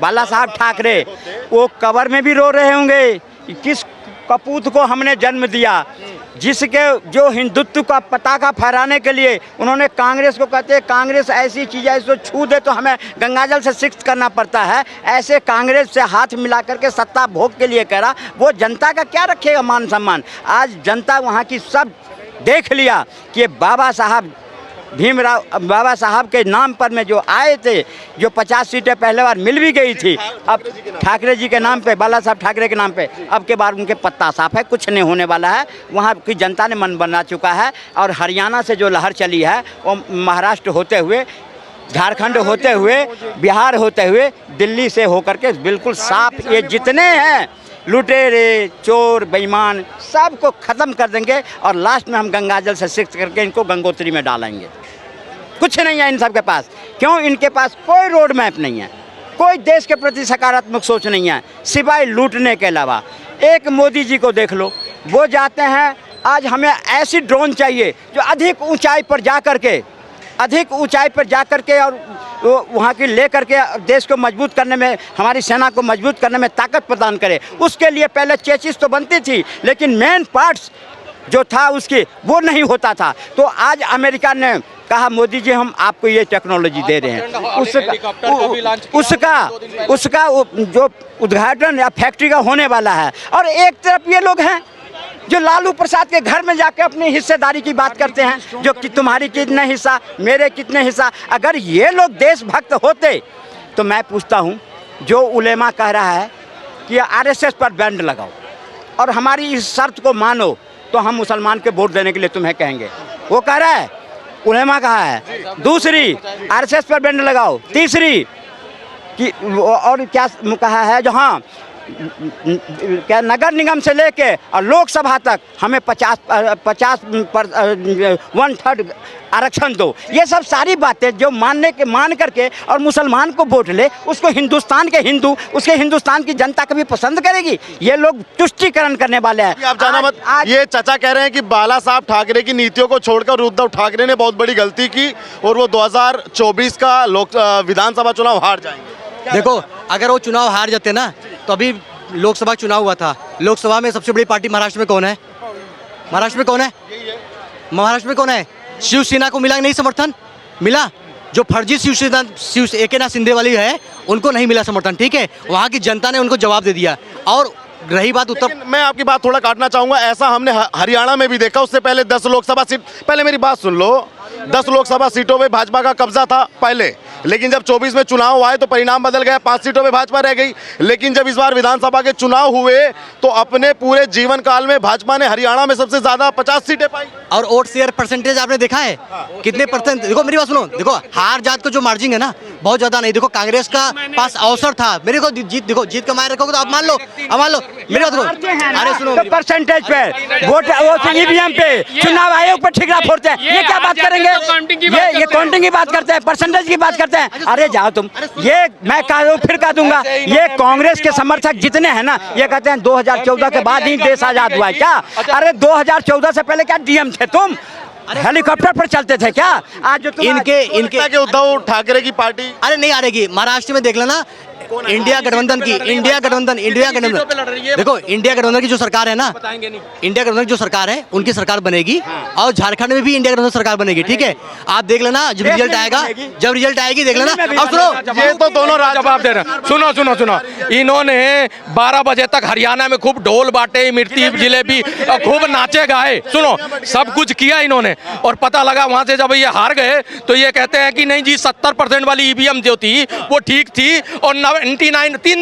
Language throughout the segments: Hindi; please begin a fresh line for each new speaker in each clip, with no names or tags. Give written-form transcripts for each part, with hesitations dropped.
बाला साहब ठाकरे वो कब्र में भी रो रहे होंगे कि किस कपूत को हमने जन्म दिया, जिसके जो हिंदुत्व का पताका फहराने के लिए उन्होंने कांग्रेस को कहते हैं कांग्रेस ऐसी चीज़ है इसको छू दे तो हमें गंगाजल से सिक्त करना पड़ता है, ऐसे कांग्रेस से हाथ मिला करके सत्ता भोग के लिए करा, वो जनता का क्या रखेगा मान सम्मान। आज जनता वहाँ की सब देख लिया कि बाबा साहब भीमराव बाबा साहब के नाम पर में जो आए थे, जो 50 सीटें पहले बार मिल भी गई थी, अब ठाकरे जी के नाम पे, बाला साहब ठाकरे के नाम पे अब के बार उनके पत्ता साफ है, कुछ नहीं होने वाला है। वहाँ की जनता ने मन बना चुका है और हरियाणा से जो लहर चली है वो महाराष्ट्र होते हुए, झारखंड होते हुए, बिहार होते हुए, दिल्ली से होकर के बिल्कुल साफ ये जितने हैं लुटेरे चोर बेईमान सबको ख़त्म कर देंगे और लास्ट में हम गंगाजल से सिक्त करके इनको गंगोत्री में डालेंगे। कुछ नहीं है इन सब के पास, क्यों? इनके पास कोई रोड मैप नहीं है, कोई देश के प्रति सकारात्मक सोच नहीं है सिवाय लूटने के अलावा। एक मोदी जी को देख लो, वो जाते हैं आज हमें ऐसी ड्रोन चाहिए जो अधिक ऊंचाई पर जा कर के और वहाँ की ले करके देश को मजबूत करने में, हमारी सेना को मजबूत करने में ताकत प्रदान करे। उसके लिए पहले चेसिस तो बनती थी लेकिन मेन पार्ट्स जो था उसकी वो नहीं होता था। तो आज अमेरिका ने कहा मोदी जी हम आपको ये टेक्नोलॉजी दे रहे हैं, उसका जो उद्घाटन या फैक्ट्री का होने वाला है। और एक तरफ ये लोग हैं जो लालू प्रसाद के घर में जाके अपनी हिस्सेदारी की बात करते हैं, जो कि तुम्हारी कितने हिस्सा, मेरे कितने हिस्सा। अगर ये लोग देशभक्त होते तो मैं पूछता हूँ, जो उलेमा कह रहा है कि आरएसएस पर बैंड लगाओ और हमारी इस शर्त को मानो तो हम मुसलमान के वोट देने के लिए तुम्हें कहेंगे, वो कह रहा है, उलेमा कहा है। दूसरी, आरएसएस पर बैंड लगाओ। तीसरी कि और क्या कहा है, जो हाँ क्या नगर निगम से लेके और लोकसभा तक हमें 1/3 आरक्षण दो। ये सब सारी बातें जो मान करके और मुसलमान को वोट ले, उसको हिंदुस्तान के हिंदू, उसके हिंदुस्तान की जनता कभी पसंद करेगी? ये लोग तुष्टीकरण करने वाले हैं।
आप जाना मत, ये चाचा कह रहे हैं कि बाला साहब ठाकरे की नीतियों को छोड़कर उद्धव ठाकरे ने बहुत बड़ी गलती की और वो 2024 का विधानसभा चुनाव हार जाएंगे।
देखो, अगर वो चुनाव हार जाते ना तो अभी लोकसभा चुनाव हुआ था, लोकसभा में सबसे बड़ी पार्टी महाराष्ट्र में कौन है? महाराष्ट्र में कौन है? शिवसेना को मिला नहीं समर्थन? मिला? जो फर्जी शिवसेना एकनाथ शिंदे वाली है उनको नहीं मिला समर्थन, ठीक है? वहाँ की जनता ने उनको जवाब दे दिया। और रही बात उत्तर,
मैं आपकी बात थोड़ा काटना चाहूंगा, ऐसा हमने हरियाणा में भी देखा। उससे पहले 10 लोकसभा सीट, पहले मेरी बात सुन लो, 10 लोकसभा सीटों पे भाजपा का कब्जा था पहले, लेकिन जब 24 में चुनाव आए तो परिणाम बदल गया, 5 सीटों पे भाजपा रह गई। लेकिन जब इस बार विधानसभा के चुनाव हुए तो अपने पूरे जीवन काल में भाजपा ने हरियाणा में सबसे ज्यादा 50 सीटें पाई।
और वोट शेयर परसेंटेज आपने देखा है कितने परसेंट? देखो मेरी बात सुनो, देखो हार जात का जो मार्जिन है ना बहुत ज्यादा नहीं। देखो कांग्रेस का पास अवसर था, मेरे को जीत कमाए रखोगे तो आप मान लो मेरी बात सुनो। अरे सुनो,
परसेंटेज पे वोट ईवीएम पे चुनाव आयोग पर ठिकरा फोड़ते हैं, ये क्या बात करेंगे? ये काउंटिंग की बात करते हैं, परसेंटेज की बात करते हैं। अरे जाओ तुम, ये मैं फिर कह दूंगा, ये कांग्रेस के समर्थक जितने हैं ना ये कहते हैं 2014 के बाद ही देश आजाद हुआ है क्या? अरे 2014 से पहले क्या डीएम थे तुम? हेलीकॉप्टर पर चलते थे क्या? आज जो
इनके उद्धव ठाकरे की पार्टी
अरे नहीं हारेगी। महाराष्ट्र में देख लेना, इंडिया गठबंधन देखो, इंडिया गठबंधन की जो सरकार है ना, इंडिया गठबंधन की जो सरकार है उनकी सरकार बनेगी। और झारखंड में भी इंडिया गठबंधन सरकार बनेगी, ठीक है? आप देख लेना जब रिजल्ट आएगी देख लेना। और सुनो,
ये तो दोनों
जवाब दे रहे हैं। सुनो, इन्होंने 12 बजे तक हरियाणा में खूब ढोल बांटे, मिर्ची जिलेबी, खूब नाचे गाए, सुनो सब कुछ किया इन्होंने। और पता लगा वहां से जब ये हार गए तो ये कहते हैं कि नहीं जी 70% वाली ईवीएम जो थी वो ठीक थी। और 99 3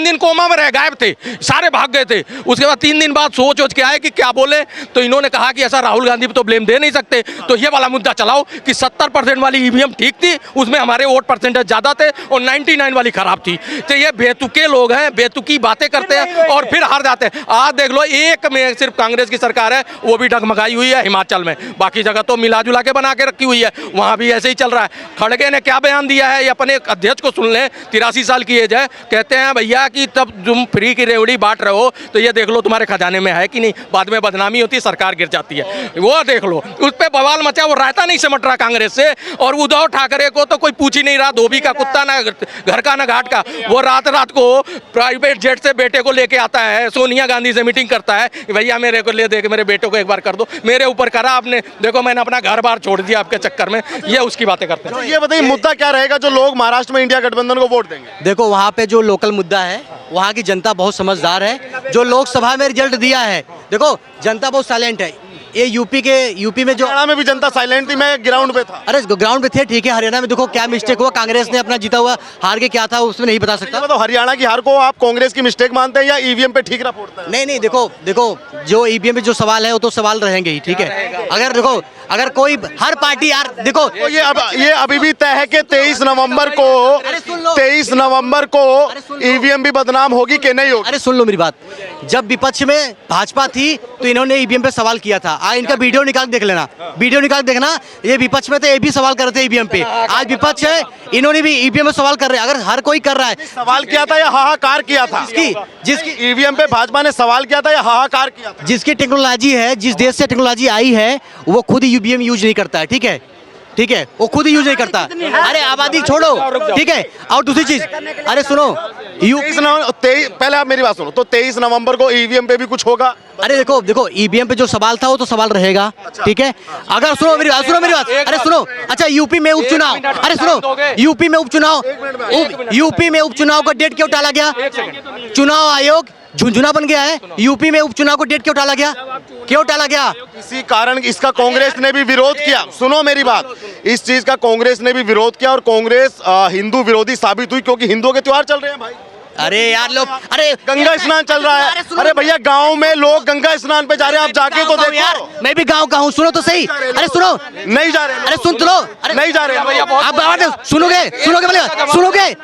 दिन कोमा में रह, गायब थे, सारे भाग गए थे। उसके बाद 3 दिन बाद सोच के आए कि क्या बोले, तो इन्होंने कहा कि ऐसा राहुल गांधी पे तो ब्लेम दे नहीं सकते, तो ये वाला मुद्दा चलाओ कि 70% वाली ईवीएम ठीक थी, उसमें हमारे वोट परसेंटेज ज्यादा थे और 99 वाली खराब थी। तो ये बेतुके लोग हैं, बेतुकी बातें करते हैं और फिर हार जाते हैं। आज देख लो, एक में सिर्फ कांग्रेस की सरकार है, वो भी डगमगाई हुई है हिमाचल में, बाकी जगह तो मिला जुला के बना के रखी हुई है, वहां भी ऐसे ही चल रहा है। खड़गे ने क्या बयान दिया है, ये अपने अध्यक्ष को सुन लें, 83 साल की एज है, कहते हैं भैया कि तब तुम फ्री की रेवड़ी बांट रहे हो तो ये देख लो तुम्हारे खजाने में है कि नहीं, बाद में बदनामी होती है, सरकार गिर जाती है, वो देख लो। उस पर बवाल मचा, वो रायता नहीं सिमट रहा कांग्रेस से। और उद्धव ठाकरे को तो कोई पूछ ही नहीं रहा, धोबी का कुत्ता ना घर का ना घाट का। वो रात रात को प्राइवेट जेट से बेटे को लेके आता है, सोनिया गांधी से मीटिंग करता है कि भैया मेरे को ले दे, मेरे बेटे को एक बार कर दो, मेरे ऊपर करा आपने, देखो मैंने अपना घर बार छोड़ दिया आपके चक्कर में। ये उसकी बातें करते हैं।
ये बताइए मुद्दा क्या रहेगा जो लोग महाराष्ट्र में इंडिया गठबंधन को वोट देंगे?
देखो वहाँ पे जो लोकल मुद्दा है, वहाँ की जनता बहुत समझदार है। जो लोकसभा में रिजल्ट दिया है, देखो जनता बहुत साइलेंट है। ये यूपी में जो
हरियाणा में भी जनता साइलेंट थी, मैं ग्राउंड पे था।
अरे ग्राउंड पे थे, ठीक है। हरियाणा में देखो क्या मिस्टेक हुआ, कांग्रेस ने अपना जीता हुआ हार के क्या था उसमें नहीं बता सकता।
मतलब हरियाणा की हार को आप कांग्रेस की मिस्टेक मानते हैं या ईवीएम पे ठीक रहा फोड़ता है?
नहीं, देखो जो ईवीएम पे जो सवाल है वो तो सवाल रहेंगे ही, ठीक है। अगर देखो अगर कोई हर पार्टी यार देखो
तो ये अभी भी तय है कि 23 नवंबर को ईवीएम भी बदनाम होगी कि नहीं होगी?
अरे सुन लो मेरी बात, जब विपक्ष में भाजपा थी तो इन्होंने ईवीएम पे सवाल किया था। आज इनका वीडियो निकाल देख लेना, वीडियो निकाल देखना। ये विपक्ष में थे, ये भी सवाल कर रहे थे ईवीएम पे। आज विपक्ष है, इन्होंने भी ईवीएम में सवाल कर रहे हैं। अगर हर कोई कर रहा है,
सवाल किया था या हाहाकार किया था?
जिसकी
ईवीएम पे भाजपा ने सवाल किया था या हाहाकार किया था?
जिसकी टेक्नोलॉजी है, जिस देश से टेक्नोलॉजी आई है, वो खुद ईवीएम यूज नहीं करता है, ठीक है, ठीक है, वो खुद ही यूज नहीं करता। अरे आबादी छोड़ो, ठीक है। और दूसरी चीज, अरे सुनो,
23 पहले आप मेरी बात सुनो, तो 23 नवंबर को ईवीएम पे भी कुछ होगा?
अरे देखो ईवीएम पे जो सवाल था वो तो सवाल रहेगा, ठीक है। अगर सुनो मेरी बात, अरे सुनो, अच्छा यूपी में उपचुनाव, अरे सुनो यूपी में उपचुनाव का डेट क्यों टाला गया? चुनाव आयोग झुंझुना बन गया है। यूपी में उपचुनाव को डेट क्यों टाला गया?
इसी कारण इसका कांग्रेस ने भी विरोध किया। सुनो मेरी बात, इस चीज का कांग्रेस ने भी विरोध किया और कांग्रेस हिंदू विरोधी साबित हुई, क्योंकि हिंदुओं के त्योहार चल रहे हैं भाई।
अरे यार लोग, अरे
गंगा स्नान चल रहा है। अरे भैया गांव में लोग गंगा स्नान पे जा रहे हैं, आप जाके तो देखो
यार। मैं भी गांव का हूँ, सुनो तो सही। अरे सुनो,
नहीं जा रहे,
अरे सुन तो लो, अरे
नहीं जा रहे
आप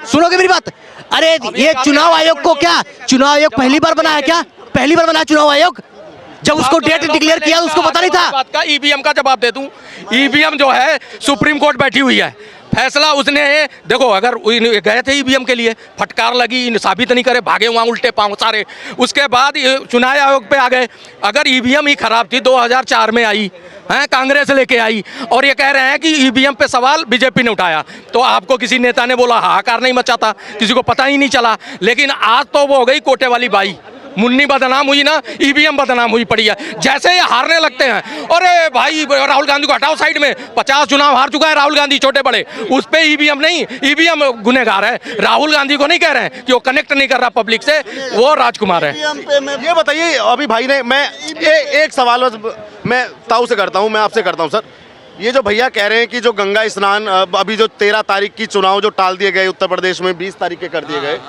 सुनोगे मेरी बात। अरे ये चुनाव आयोग को क्या, चुनाव आयोग पहली बार बना है क्या? पहली बार बना चुनाव आयोग? जब उसको डेट डिक्लेयर किया उसको पता नहीं था?
बात का ईवीएम का जवाब दे दूं, ईवीएम जो है सुप्रीम कोर्ट बैठी हुई है, फैसला उसने, देखो अगर गए थे ईवीएम के लिए, फटकार लगी, साबित नहीं करे, भागे वहाँ उल्टे पांव सारे। उसके बाद चुनाव आयोग पे आ गए। अगर ईवीएम ही खराब थी, 2004 में आई है, कांग्रेस लेके आई, और ये कह रहे हैं कि ईवीएम पे सवाल बीजेपी ने उठाया, तो आपको किसी नेता ने बोला हाहाकार नहीं मचा था, किसी को पता ही नहीं चला। लेकिन आज तो वो हो गई कोटे वाली बाई, मुन्नी बदनाम हुई ना, ईवीएम बदनाम हुई पड़ी है। जैसे ये हारने लगते हैं, अरे भाई राहुल गांधी को हटाओ साइड में, 50 चुनाव हार चुका है राहुल गांधी, छोटे बड़े, उस पे ईवीएम नहीं, ईवीएम गुनहगार है। राहुल गांधी को नहीं कह रहे हैं कि वो कनेक्ट नहीं कर रहा पब्लिक से, वो राजकुमार है।
ये बताइए, अभी भाई ने, मैं एक सवाल मैं ताऊ से करता हूँ, मैं आपसे करता हूँ सर। ये जो भैया कह रहे हैं कि जो गंगा स्नान अभी जो 13 तारीख की चुनाव जो टाल दिए गए उत्तर प्रदेश में, 20 तारीख के कर दिए गए,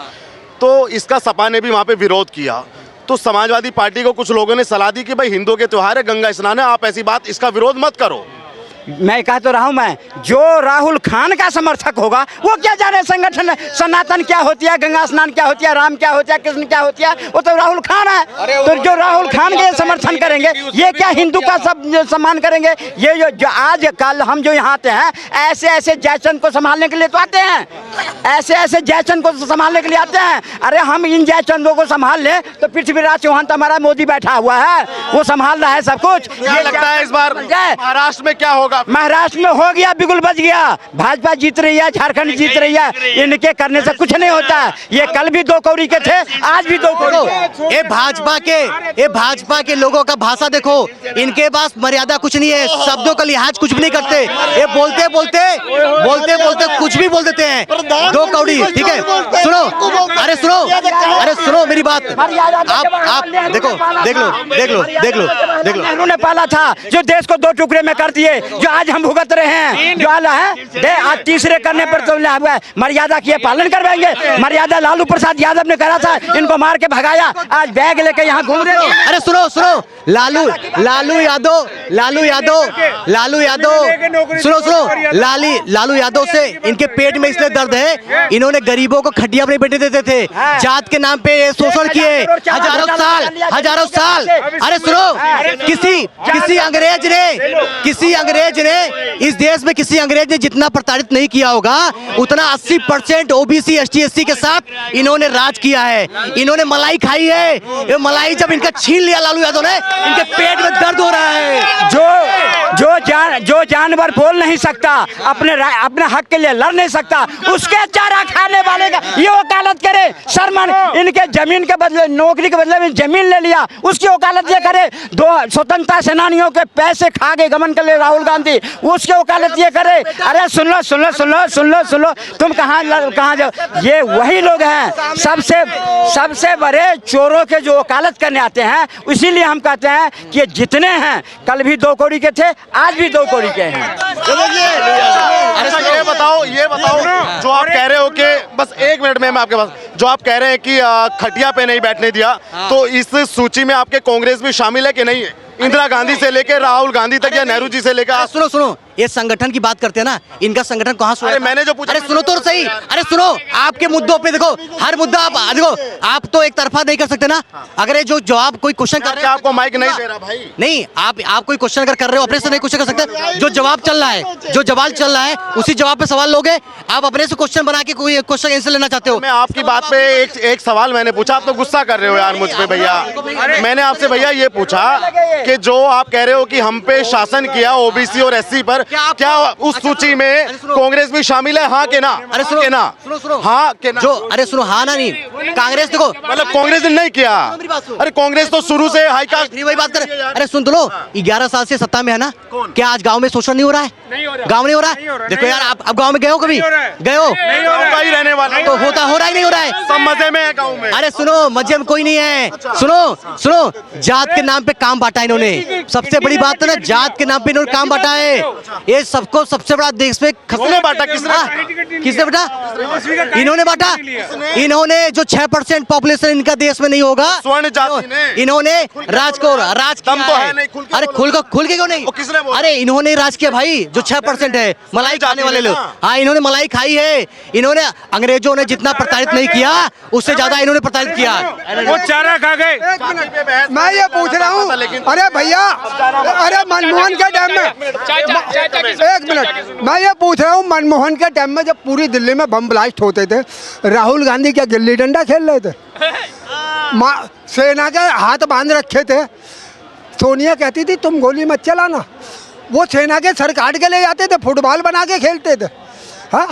तो इसका सपा ने भी वहाँ पे विरोध किया। तो समाजवादी पार्टी को कुछ लोगों ने सलाह दी कि भाई हिंदुओं के त्योहार है, गंगा स्नान है, आप ऐसी बात, इसका विरोध मत करो।
मैं कह तो रहा हूं, मैं जो राहुल खान का समर्थक होगा वो क्या जाने संगठन सनातन क्या होती है, गंगा स्नान क्या होती है, राम क्या होता है, कृष्ण क्या होती है, वो तो राहुल खान है। तो जो राहुल खान के समर्थन करेंगे, ये क्या हिंदू का सब सम्मान करेंगे? ये जो आज कल हम जो यहाँ आते हैं, ऐसे ऐसे जयचंद को संभालने के लिए तो आते हैं, ऐसे ऐसे जयचंद को संभालने के लिए आते हैं। अरे हम इन जयचंदों को संभाल लें तो पृथ्वीराज चौहान तो हमारा मोदी बैठा हुआ है, वो संभाल रहा है सब कुछ।
ये लगता है इस बार महाराष्ट्र में क्या होगा?
महाराष्ट्र में हो गया, बिल्कुल बच गया। भाजपा जीत रही है, झारखंड जीत रही है, इनके करने से कुछ नहीं होता। ये कल भी 2 कौड़ी के थे, आज भी 2 कौड़ी।
ये भाजपा के लोगों का भाषा देखो, इनके पास मर्यादा कुछ नहीं है, शब्दों का लिहाज कुछ भी नहीं करते। ये बोलते बोलते कुछ भी बोल देते हैं, 2 कौड़ी, ठीक है। अरे सुनो मेरी बात, आप देखो, देख लो।
नेहरू ने पाला था, जो देश को 2 टुकड़े में कर दिए, जो आज हम भुगत रहे हैं, जो आला है आज तीसरे करने पर तो मर्यादा की पालन करवाएंगे। मर्यादा लालू प्रसाद यादव ने करा था, इनको मार के भगाया, आज बैग लेके यहाँ घूम रहे हो।
अरे सुनो, लालू यादव से इनके पेट में इसलिए दर्द है, इन्होंने गरीबों को खटिया अपने बेटे देते थे,
हाँ।
जात के नाम पे ये शोषण किए हजारों साल। अरे सुनो, किसी अंग्रेज ने इस देश में किसी अंग्रेज ने जितना प्रताड़ित नहीं किया होगा उतना 80% ओबीसी एसटी एससी के साथ इन्होंने राज किया है। इन्होंने मलाई खाई है। ये मलाई जब इनका छीन लिया लालू यादव ने, इनके पेट में दर्द हो रहा है।
जो जानवर बोल नहीं सकता, अपने हक के लिए लड़ नहीं सकता, उसके चारा खाने वाले का ये वकालत करे। शर्मन इनके जमीन के बदले, नौकरी के बदले में जमीन ले लिया, उसकी वकालत ये करे। 2 स्वतंत्रता सेनानियों के पैसे खा गए गमन कर ले राहुल गांधी, उसकी वकालत ये करे। अरे सुन लो, तुम कहाँ जाओ? ये वही लोग हैं सबसे बड़े चोरों के जो वकालत करने आते हैं। इसीलिए हम कहते हैं कि ये जितने हैं, कल भी 2 कौड़ी के थे, आज भी 2 कौड़ी के हैं।
अच्छा ये बताओ जो आप कह रहे हो कि बस 1 मिनट में मैं आपके पास, जो आप कह रहे हैं कि खटिया पे नहीं बैठने दिया, तो इस सूची में आपके कांग्रेस भी शामिल है कि नहीं है? इंदिरा गांधी से लेकर राहुल गांधी तक या नेहरू जी से लेकर।
सुनो, ये संगठन की बात करते हैं ना, इनका संगठन कहाँ सोया?
अरे मैंने जो पूछा,
अरे सुनो तो सही। अरे सुनो, आपके मुद्दों पे देखो, हर मुद्दा आप देखो, आप तो एक तरफा नहीं कर सकते ना। अगर ये जो जवाब कोई क्वेश्चन कर रहे हैं,
आपको माइक नहीं दे रहा भाई।
नहीं, आप कोई क्वेश्चन अगर कर रहे हो अपने से नहीं क्वेश्चन कर सकते। जो जवाब चल रहा है उसी जवाब पे सवाल लोगे। आप अपने से क्वेश्चन बना के कोई क्वेश्चन आंसर लेना चाहते हो?
मैं आपकी बात पे एक सवाल मैंने पूछा, आप तो गुस्सा कर रहे हो यार मुझ पे भैया। मैंने आपसे भैया ये पूछा कि जो आप कह रहे हो कि हम पे शासन किया ओबीसी और एससी पर, क्या उस सूची में कांग्रेस भी शामिल है? हाँ के ना?
अरे सुनो,
हाँ के ना?
अरे सुनो, हाँ ना नहीं, कांग्रेस देखो,
मतलब कांग्रेस ने नहीं किया। अरे कांग्रेस तो शुरू से हाई कास्ट।
वही बात कर। अरे सुन तो लो, 11 साल से सत्ता में है ना, क्या आज गांव में शोषण नहीं हो रहा है? गांव नहीं हो रहा है? देखो यार, आप गांव में गए हो कभी? गए हो?
ही रहने वाला
तो हो रहा ही नहीं हो रहा है?
सब मजे में है गाँव में।
अरे सुनो, मजे में कोई नहीं है। सुनो, जात के नाम पे काम बांटा इन्होंने। सबसे बड़ी बात है ना, जात के नाम पे इन्होंने काम बांटा है। ये सबको सबसे बड़ा देश में
किसने बांटा?
किसने बांटा? इन्होंने बांटा। इन्होंने जो 6% पॉपुलेशन इनका देश में नहीं होगा,
स्वर्ण जाति ने
इन्होंने राज
दम तो है नहीं,
अरे खुल के क्यों नहीं?
किसने बोला?
अरे इन्होंने राज किया भाई, जो 6% है मलाई खाने वाले लोग। हाँ, इन्होंने मलाई खाई है। इन्होंने अंग्रेजों ने जितना प्रताड़ित नहीं किया, उससे ज्यादा इन्होंने प्रताड़ित किया।
वो चारा खा गए।
मैं ये पूछ रहा हूँ, अरे भैया, अरे मनमोहन के टाइम में, 1 मिनट, मैं ये पूछ रहा हूँ, मनमोहन के टाइम में जब पूरी दिल्ली में बम ब्लास्ट होते थे, राहुल गांधी क्या गिल्ली डंडा खेल रहे थे? सेना के हाथ बांध रखे थे। सोनिया कहती थी तुम गोली मत चलाना, वो सेना के सर काट के ले जाते थे, फुटबॉल बना के खेलते थे। हाँ,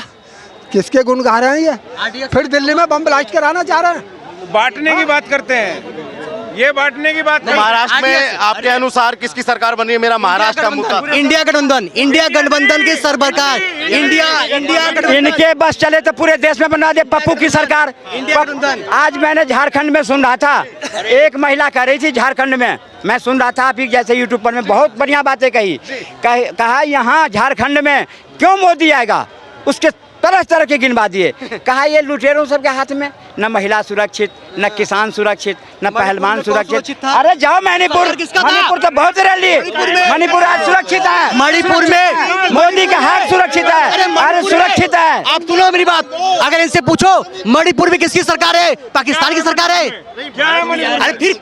किसके गुण गा रहे हैं ये? फिर दिल्ली में बम ब्लास्ट कराना चाह रहे हैं।
बांटने की बात करते हैं, ये बांटने की बात नहीं।
महाराष्ट्र में आपके अनुसार किसकी सरकार बन रही है? मेरा महाराष्ट्र का मुद्दा।
इंडिया गठबंधन की सरकार। इंडिया
इनके बस चले तो पूरे देश में बना दे पप्पू की सरकार। आज मैंने झारखंड में सुन रहा था, एक महिला कह रही थी झारखंड में, मैं सुन रहा था आप जैसे यूट्यूब पर, में बहुत बढ़िया बातें कहा यहाँ झारखंड में क्यों मोदी आएगा, उसके तरह के गिनवा दिए। कहा ये लुटेरों सबके हाथ में, न महिला सुरक्षित, न किसान सुरक्षित, न पहलवान सुरक्षित। अरे जाओ मणिपुर तो बहुत रैली, मणिपुर आज सुरक्षित है।
मणिपुर में
मोदी का हाथ सुरक्षित है। अरे सुरक्षित है।
आप सुनो मेरी बात, अगर इनसे पूछो मणिपुर में किसकी सरकार है? पाकिस्तान की सरकार है। अरे फिर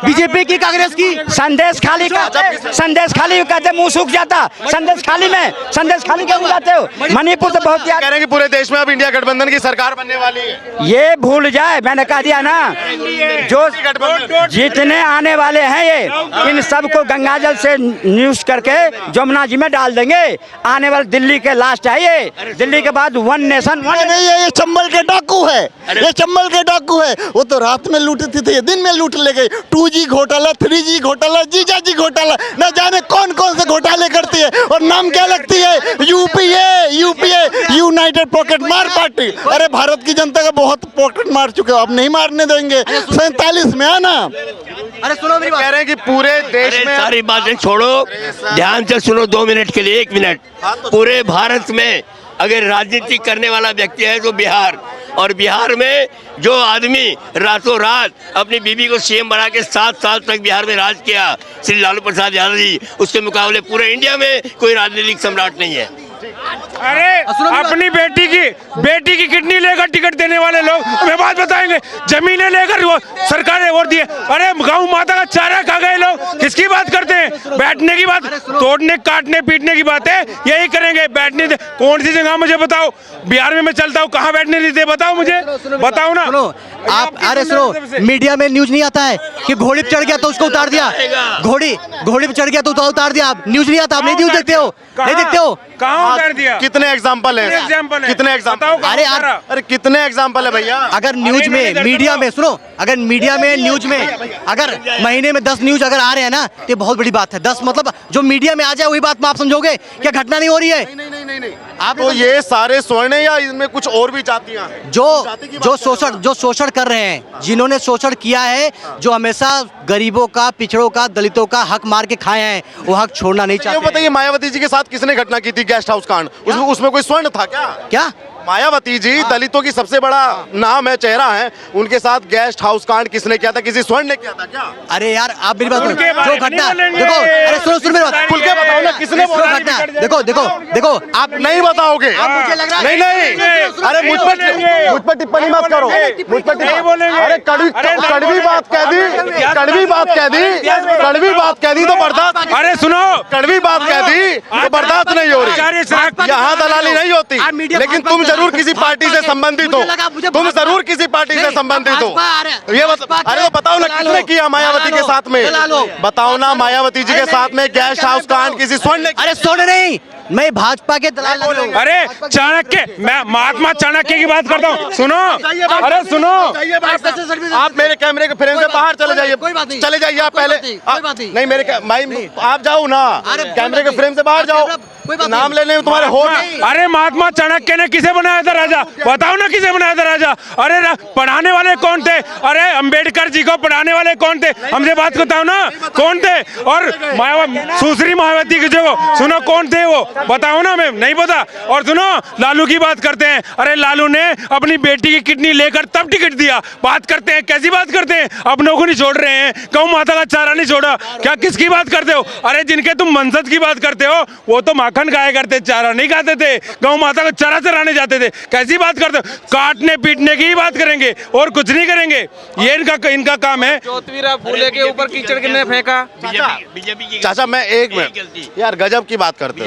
बीजेपी की, कांग्रेस की? संदेश खाली कहते मुंह सूख जाता। संदेश खाली क्यों बुलाते हो? मणिपुर तो बहुत
कह रहे हैं कि पूरे देश में अब इंडिया गठबंधन की सरकार बनने वाली है।
ये भूल जाए, मैंने कह दिया ना, जो जितने आने वाले हैं ये, इन सबको गंगाजल से न्यूज करके जमुना जी में डाल देंगे। आने वाले दिल्ली के लास्ट है ये, दिल्ली के बाद 1 नेशन 1
नहीं है, ये चंबल के डाकू है, ये चंबल के डाकू है। वो तो रात में लूटते थे, दिन में लूट ले गए। 2G घोटाला, 3G घोटाला, जीजाजी घोटाला, न जाने कौन कौन से घोटाले करती है। और नाम क्या लगती है? यूपीए, यूनाइटेड पॉकेट मार पार्टी। अरे भारत की जनता का बहुत पॉकेट मार चुके हो, अब नहीं मारने देंगे। 47 में आना।
अरे सुनो मेरी बात,
कह रहे हैं कि पूरे देश में,
सारी बातें छोड़ो, ध्यान से सुनो 2 मिनट के लिए, 1 मिनट। पूरे भारत में अगर राजनीति करने वाला व्यक्ति है तो बिहार, और बिहार में जो आदमी रातों रात अपनी बीबी को सीएम बना के 7 साल तक बिहार में राज किया, श्री लालू प्रसाद यादव जी, उसके मुकाबले पूरे इंडिया में कोई राजनीतिक सम्राट नहीं है।
अरे अपनी बेटी की किडनी लेकर टिकट देने वाले लोग हमें बात बताएंगे, जमीनें लेकर वो सरकारें वोट दिए। अरे गौ माता का चारा खा गए लोग, किसकी बात करते हैं? बैठने की बात, तोड़ने काटने पीटने की बात है, यही करेंगे। बैठने दे, कौन सी जगह मुझे बताओ, बिहार में मैं चलता हूँ, कहाँ बैठने देते बताओ मुझे, बताओ ना।
सुनो आप, अरे सुनो, मीडिया में न्यूज नहीं आता है कि घोड़ी पे चढ़ गया तो उसको उतार दिया, घोड़ी पे चढ़ गया तो उतार दिया। आप न्यूज नहीं आता, आप नहीं न्यूज देखते हो, नहीं देखते हो?
कहाँ उतार दिया?
कितने एग्जाम्पल है? कितने एग्जाम्पल?
अरे यार,
अरे कितने एग्जाम्पल है भैया?
अगर न्यूज में, मीडिया में, सुनो, अगर मीडिया में, न्यूज में अगर महीने में 10 न्यूज अगर आ रहे हैं ना, तो बहुत बड़ी बात है। 10 मतलब जो मीडिया में आ जाए वही बात में आप समझोगे क्या घटना नहीं हो रही है?
नहीं। आप तो ये सारे स्वर्ण है या इनमें कुछ और भी जातियां हैं?
जो शोषण कर रहे हैं, जिन्होंने शोषण किया है, जो हमेशा गरीबों का, पिछड़ों का, दलितों का हक मार के खाए हैं, वो हक छोड़ना नहीं चाहते।
बताइए, मायावती जी के साथ किसने घटना की थी, गेस्ट हाउस कांड, उसमें कोई स्वर्ण था क्या? मायावती जी दलितों की सबसे बड़ा नाम है, चेहरा है, उनके साथ गेस्ट हाउस कांड किसने किया था? किसी स्वर्ण ने किया था क्या?
अरे यार आप मेरी बात सुनो, जो घटना देखो, अरे सुनो मेरी बात,
खुल के बताओ ना, किसने बोला?
घटना देखो आप
नहीं बताओगे?
मुझे लग रहा है
नहीं। अरे मुझ पर टिप्पणी मत करो, मुझ पर अरे कड़वी बात कह दी तो बर्दाश्त।
अरे सुनो,
कड़वी बात कह दी तो बर्दाश्त नहीं हो रही। यहाँ दलाली नहीं होती, लेकिन तुम जरूर किसी पार्टी से संबंधित हो, तुम जरूर किसी पार्टी से संबंधित हो। ये अरे तो बताओ ना, किसने किया मायावती के साथ में? बताओ ना, मायावती जी के साथ में गेस्ट हाउस कांड किसी स्वर्ण ने?
अरे स्वर्ण नहीं, मैं भाजपा के दलाल लग रहा हूं।
अरे चाणक्य, मैं महात्मा चाणक्य की बात करता हूँ। सुनो, अरे सुनो,
आप मेरे कैमरे के फ्रेम से बाहर चले जाइए, चले जाइए आप पहले। नहीं मेरे आप जाओ ना, कैमरे के फ्रेम से बाहर जाओ, नाम लेने में तुम्हारे होठ।
अरे महात्मा चाणक्य ने किसे बनाया था राजा? बताओ ना किसे बनाया था राजा? अरे पढ़ाने वाले कौन थे? अरे अंबेडकर जी को पढ़ाने वाले कौन थे? हमसे बात बताओ ना, कौन थे? और सुश्री मायावती की जो, सुनो कौन थे वो, बताओ ना, मैं नहीं पता। और सुनो, लालू की बात करते हैं। अरे लालू ने अपनी बेटी की किडनी लेकर तब टिकट दिया। बात करते हैं, कैसी बात करते हैं? अपनों को नहीं छोड़ रहे हैं, गौ माता का चारा नहीं छोड़ा, क्या किसकी बात करते हो? अरे जिनके तुम मनसद की बात करते हो, वो तो माखन खाया करते, चारा नहीं खाते थे, गौ माता को चारा चराने जाते थे। कैसी बात करते हो? काटने पीटने की ही बात करेंगे और कुछ नहीं करेंगे, ये इनका काम है। ज्योतिरा फूले के ऊपर कीचड़ किसने फेंका?
बीजेपी।
चाचा मैं एक मिनट, यार गजब की बात करते हो।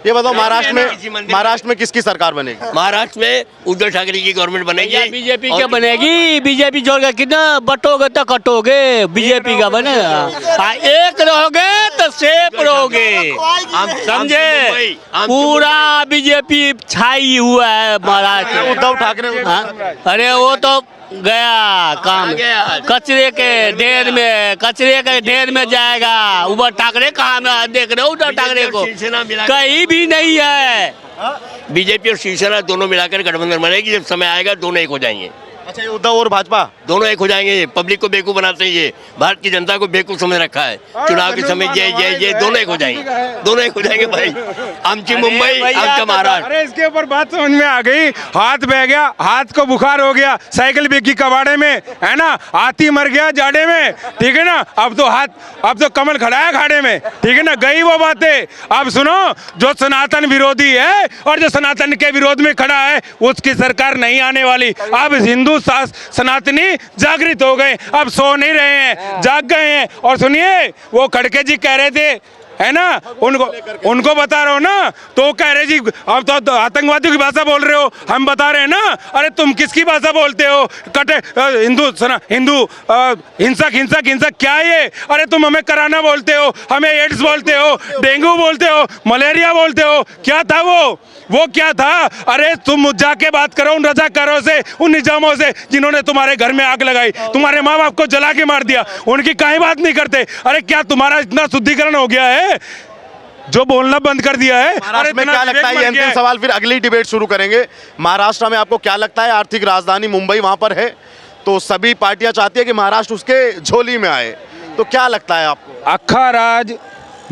ये बताओ, महाराष्ट्र में किसकी सरकार बनेगी?
महाराष्ट्र में उद्धव ठाकरे की गवर्नमेंट बनेगी।
बीजेपी क्या बनेगी? बीजेपी जोड़कर कितना बटोगे तो कटोगे, बीजेपी का बनेगा। एक रहोगे तो सेफ रहोगे, हम समझे? पूरा बीजेपी छाई हुआ है महाराष्ट्र में।
उद्धव ठाकरे,
अरे वो तो गया काम, कचरे के ढेर में जाएगा। उद्धव ठाकरे कहाँ में देख रहे हो? उद्धव ठाकरे को कहीं भी नहीं है।
बीजेपी और शिवसेना दोनों मिलाकर गठबंधन बनेगी, जब समय आएगा दोनों एक हो जाएंगे।
अच्छा, ये उद्धव और भाजपा
दोनों एक हो जाएंगे। पब्लिक को बेवकूफ बनाते हैं, ये भारत की जनता को बेवकूफ समझ रखा है। चुनाव के समय ये दोनों एक हो जाएंगे, दोनों एक हो जाएंगे भाई। आमची मुंबई, आमचा महाराष्ट्र।
अरे इसके ऊपर बात समझ में आ गई। हाथ बह गया, हाथ को बुखार हो गया, साइकिल बिकी कबाड़े में, है ना, हाथी मर गया जाड़े में, ठीक है ना। अब तो कमल खड़ा है खाड़े में, ठीक है ना। गई वो बातें। अब सुनो, जो सनातन विरोधी है और जो सनातन के विरोध में खड़ा है, उसकी सरकार नहीं आने वाली। अब हिंदू सनातनी जागृत हो गए, अब सो नहीं रहे हैं, जाग गए हैं। और सुनिए, वो खड़के जी कह रहे थे, है ना, उनको बता रहे हो ना, तो कह रहे जी अब तो आतंकवादियों की भाषा बोल रहे हो, हम बता रहे हैं ना। अरे तुम किसकी भाषा बोलते हो? कटे हिंदू हिंसक क्या है ये? अरे तुम हमें कराना बोलते हो, हमें एड्स बोलते हो, डेंगू बोलते हो, मलेरिया बोलते हो। क्या था वो क्या था? अरे तुम जाके बात करो उन रजाकारों से, उन निजामों से जिन्होंने तुम्हारे घर में आग लगाई, तुम्हारे माँ बाप को जला के मार दिया, उनकी काहे बात नहीं करते? अरे क्या तुम्हारा इतना शुद्धिकरण हो गया है जो बोलना बंद कर दिया है?
अरे में क्या लगता है, ये अंतिम सवाल, फिर अगली डिबेट शुरू करेंगे। महाराष्ट्र में आपको क्या लगता है, आर्थिक राजधानी मुंबई वहां पर है, तो सभी पार्टियां चाहती है कि महाराष्ट्र उसके झोली में आए, तो क्या लगता है आपको?
अक्खा राज,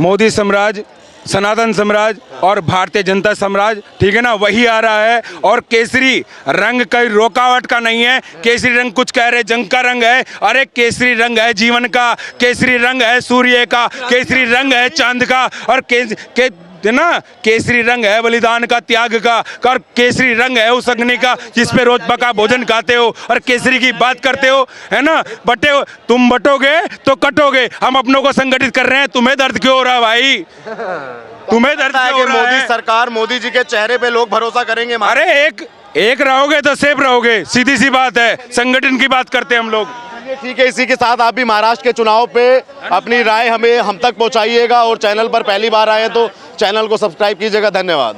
मोदी साम्राज्य, सनातन साम्राज्य और भारतीय जनता साम्राज्य, ठीक है ना, वही आ रहा है। और केसरी रंग कोई रुकावट का नहीं है। केसरी रंग कुछ कह रहे जंग का रंग है, अरे केसरी रंग है जीवन का, केसरी रंग है सूर्य का, केसरी रंग है चांद का, और तो ना केसरी रंग है बलिदान का, त्याग का, और केसरी रंग है उस अग्नि का जिस पे रोज पका भोजन खाते हो और केसरी की बात करते हो, है ना। बटे हो तुम, बटोगे तो कटोगे। हम अपनों को संगठित कर रहे हैं, तुम्हें दर्द क्यों हो रहा है भाई? तुम्हें दर्द
है
क्यों
कि
हो रहा
मोदी
है?
सरकार, मोदी जी के चेहरे पे लोग भरोसा करेंगे?
अरे एक रहोगे तो सेफ रहोगे, सीधी सी बात है। संगठन की बात करते हैं हम लोग।
ठीक है, इसी के साथ आप भी महाराष्ट्र के चुनाव पे अपनी राय हम तक पहुंचाइएगा, और चैनल पर पहली बार आए तो चैनल को सब्सक्राइब कीजिएगा। धन्यवाद।